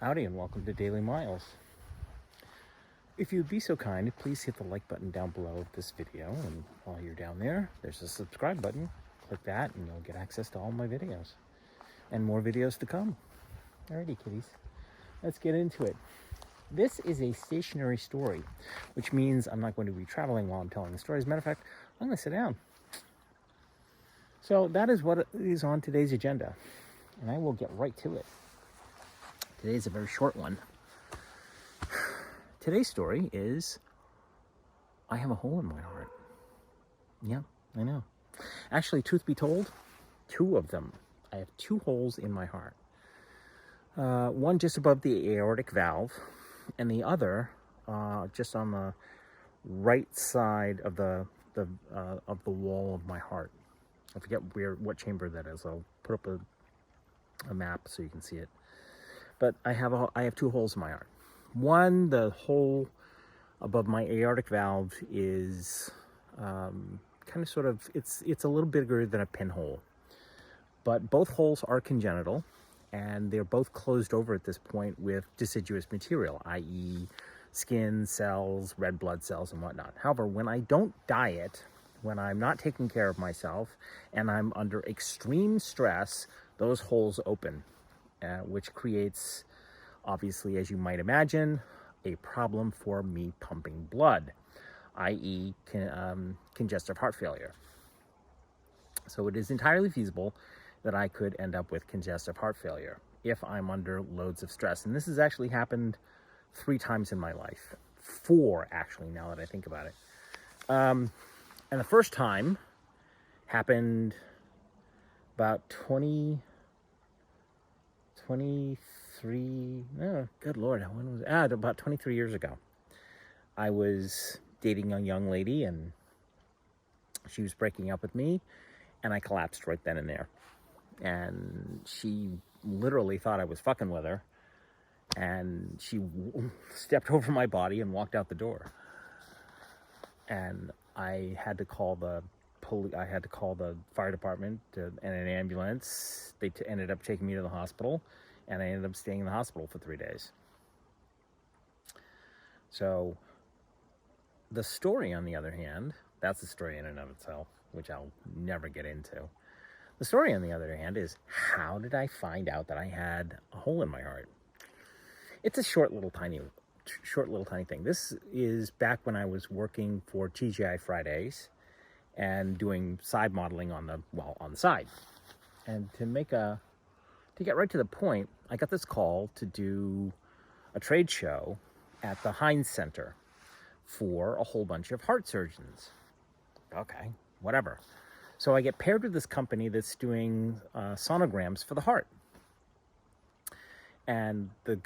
Howdy and welcome to Daily Miles. If you'd be so kind, please hit the like button down below this video, and while you're down there, there's a subscribe button. Click that and you'll get access to all my videos and more videos to come. Alrighty, kitties, let's get into it. This is a stationary story, which means I'm not going to be traveling while I'm telling the story. As a matter of fact, I'm going to sit down. So that is what is on today's agenda, and I will get right to it. Today's a very short one. Today's story is, I have a hole in my heart. Yeah, I know. Actually, truth be told, two of them. I have two holes in my heart. One just above the aortic valve, and the other just on the right side of the wall of my heart. I forget what chamber that is. I'll put up a map so you can see it. But I have two holes in my heart. One, the hole above my aortic valve is it's a little bigger than a pinhole. But both holes are congenital, and they're both closed over at this point with deciduous material, i.e. skin, cells, red blood cells, and whatnot. However, when I don't diet, when I'm not taking care of myself, and I'm under extreme stress, those holes open. Which creates, obviously, as you might imagine, a problem for me pumping blood, i.e. congestive heart failure. So it is entirely feasible that I could end up with congestive heart failure if I'm under loads of stress. And this has actually happened 3 times in my life. 4, actually, now that I think about it. And the first time happened about 23, oh, good Lord, when was it? About 23 years ago. I was dating a young lady, and she was breaking up with me, and I collapsed right then and there. And she literally thought I was fucking with her, and she stepped over my body and walked out the door. And I had to call the fire department and an ambulance. They ended up taking me to the hospital, and I ended up staying in the hospital for 3 days. So the story, on the other hand, that's a story in and of itself, which I'll never get into. The story, on the other hand, is how did I find out that I had a hole in my heart? It's a short little tiny thing. This is back when I was working for TGI Fridays and doing side modeling on the side. And to get right to the point, I got this call to do a trade show at the Heinz Center for a whole bunch of heart surgeons. Okay, whatever. So I get paired with this company that's doing sonograms for the heart. And the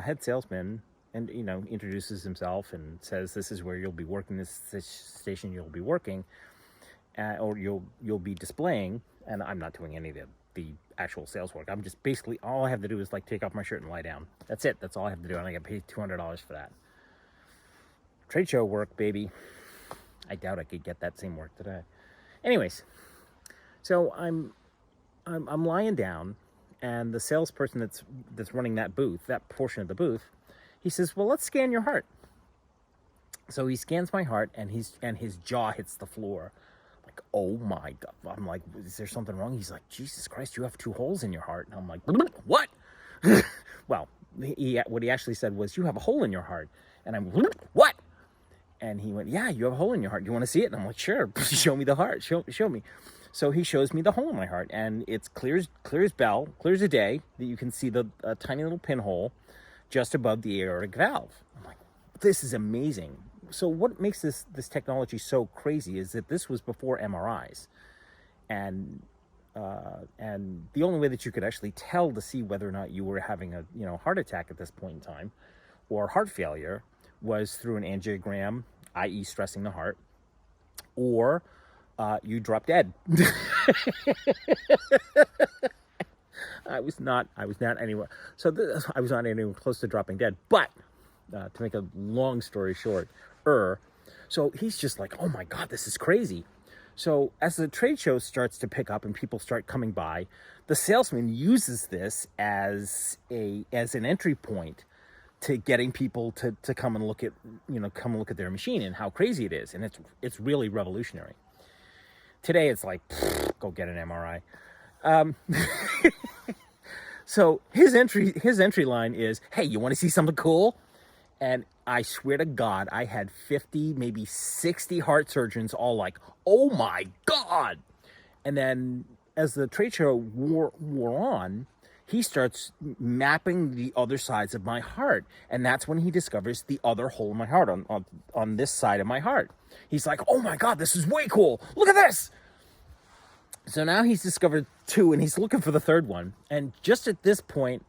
head salesman, and introduces himself and says, "This is where you'll be working. This station you'll be working, or you'll be displaying." And I'm not doing any of the actual sales work. I'm just basically, all I have to do is take off my shirt and lie down. That's it. That's all I have to do, and I get paid $200 for that. Trade show work, baby. I doubt I could get that same work today. Anyways, so I'm lying down, and the salesperson that's running that portion of the booth, he says, "Well, let's scan your heart." So he scans my heart, and his jaw hits the floor. Like, oh my God. I'm like, is there something wrong? He's like, "Jesus Christ, you have 2 holes in your heart." And I'm like, what? Well, what he actually said was, "You have a hole in your heart." And I'm, what? And he went, "Yeah, you have a hole in your heart. Do you want to see it?" And I'm like, "Sure, show me the heart. Show me." So he shows me the hole in my heart, and it's clear as a day that you can see the tiny little pinhole just above the aortic valve. I'm like, this is amazing. So what makes this technology so crazy is that this was before MRIs, and the only way that you could actually tell to see whether or not you were having a heart attack at this point in time, or heart failure, was through an angiogram, i.e. stressing the heart, or you drop dead. I was not anywhere. I was not anywhere close to dropping dead. But to make a long story short, so he's just like, "Oh my God, this is crazy." So as the trade show starts to pick up and people start coming by, the salesman uses this as an entry point to getting people to come and look at their machine and how crazy it is, and it's really revolutionary. Today it's like, go get an MRI. So his entry line is, hey, you want to see something cool? And I swear to God, I had 50, maybe 60 heart surgeons all like, oh my God. And then as the trade show wore on, he starts mapping the other sides of my heart. And that's when he discovers the other hole in my heart, on this side of my heart. He's like, oh my God, this is way cool. Look at this. So now he's discovered 2 and he's looking for the 3rd one. And just at this point,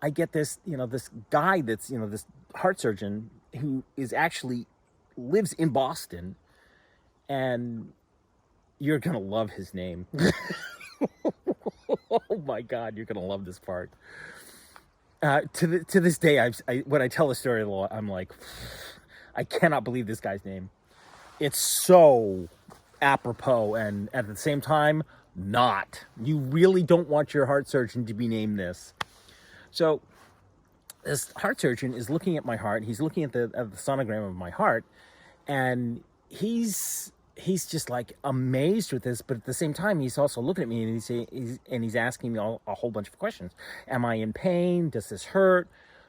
I get this, this guy that's, this heart surgeon who is actually lives in Boston, and you're going to love his name. Oh my God, you're going to love this part. To this day, when I tell the story, I'm like, I cannot believe this guy's name. It's so apropos, and at the same time, not. You really don't want your heart surgeon to be named this. So this heart surgeon is looking at my heart. He's looking at the sonogram of my heart, and he's just like amazed with this. But at the same time, he's also looking at me and he's asking me a whole bunch of questions. Am I in pain? Does this hurt?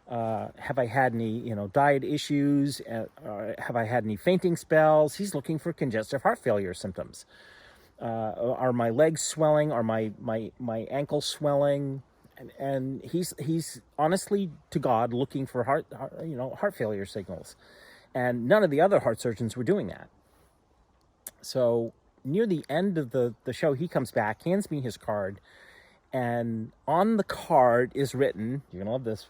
Have I had any diet issues? Have I had any fainting spells? He's looking for congestive heart failure symptoms. Are my legs swelling? Are my ankles swelling? And he's honestly to God looking for heart failure signals, and none of the other heart surgeons were doing that. So near the end of the show, he comes back, hands me his card, and on the card is written, you're gonna love this,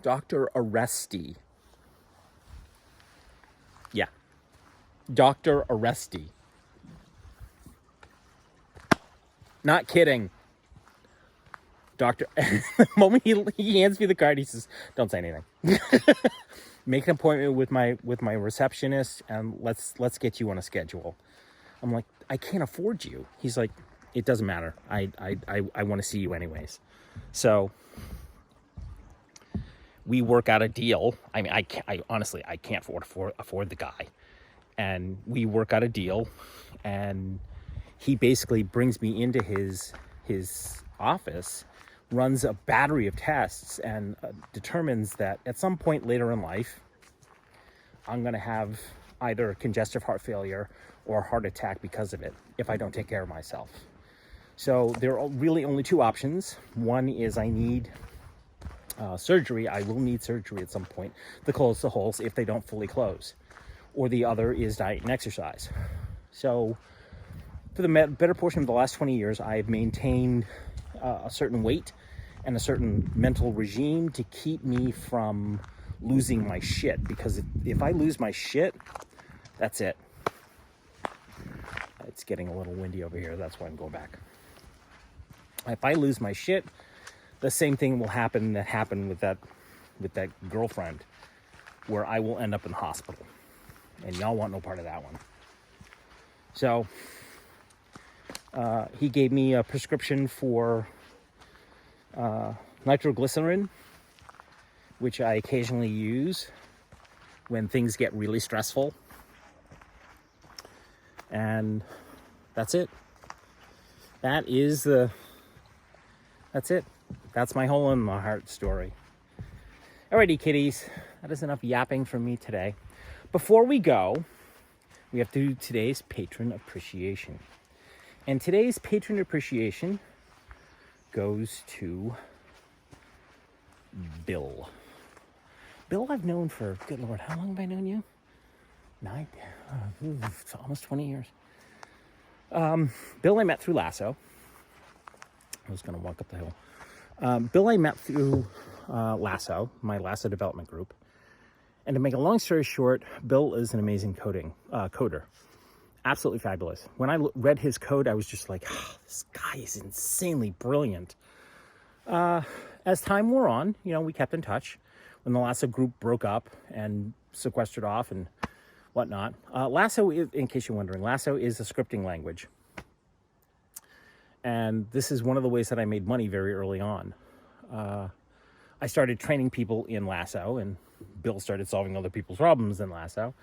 Dr. Aresti. Yeah, Dr. Aresti. Not kidding. Doctor, the moment he hands me the card, he says, don't say anything. Make an appointment with my receptionist, and let's get you on a schedule. I'm like, I can't afford you. He's like, it doesn't matter. I want to see you anyways. So we work out a deal. I mean, I honestly can't afford the guy. And we work out a deal, and he basically brings me into his office, runs a battery of tests, and determines that at some point later in life, I'm going to have either congestive heart failure or a heart attack because of it if I don't take care of myself. So there are really only 2 options. One is I need surgery. I will need surgery at some point to close the holes if they don't fully close. Or the other is diet and exercise. So for the better portion of the last 20 years, I've maintained a certain weight and a certain mental regime to keep me from losing my shit. Because if I lose my shit, that's it. It's getting a little windy over here. That's why I'm going back. If I lose my shit, the same thing will happen that happened with that girlfriend, where I will end up in hospital. And y'all want no part of that one. So he gave me a prescription for nitroglycerin, which I occasionally use when things get really stressful. And that's it. That's it. That's my hole in my heart story. Alrighty, kitties. That is enough yapping from me today. Before we go, we have to do today's Patron Appreciation. And today's Patron Appreciation goes to Bill. Bill, I've known for, good Lord, how long have I known you? Almost 20 years. Bill I met through Lasso. I was going to walk up the hill. Bill I met through Lasso, my Lasso development group. And to make a long story short, Bill is an amazing coder. Absolutely fabulous. When I read his code, I was just like, this guy is insanely brilliant. As time wore on, we kept in touch. When the Lasso group broke up and sequestered off and whatnot. Lasso, in case you're wondering, Lasso is a scripting language. And this is one of the ways that I made money very early on. I started training people in Lasso, and Bill started solving other people's problems in Lasso.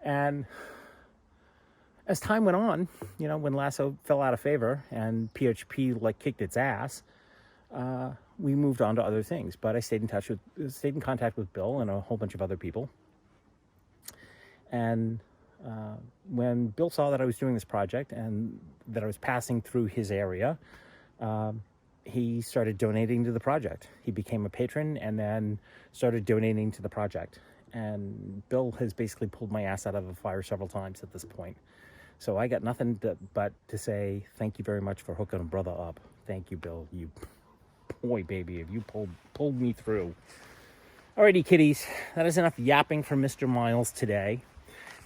And as time went on, when Lasso fell out of favor and PHP kicked its ass, we moved on to other things. But I stayed in contact with Bill and a whole bunch of other people. And when Bill saw that I was doing this project and that I was passing through his area, he started donating to the project. He became a patron and then started donating to the project. And Bill has basically pulled my ass out of the fire several times at this point. So I got nothing but to say thank you very much for hooking a brother up. Thank you, Bill. You boy, baby, if you pulled me through. Alrighty, kiddies. That is enough yapping from Mr. Miles today.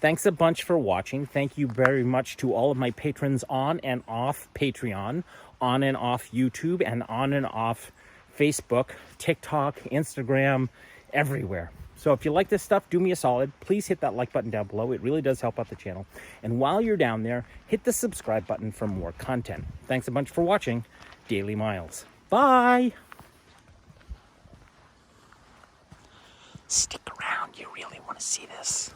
Thanks a bunch for watching. Thank you very much to all of my patrons on and off Patreon, on and off YouTube, and on and off Facebook, TikTok, Instagram, everywhere. So if you like this stuff, do me a solid. Please hit that like button down below. It really does help out the channel. And while you're down there, hit the subscribe button for more content. Thanks a bunch for watching. Daily Miles. Bye! Stick around. You really want to see this.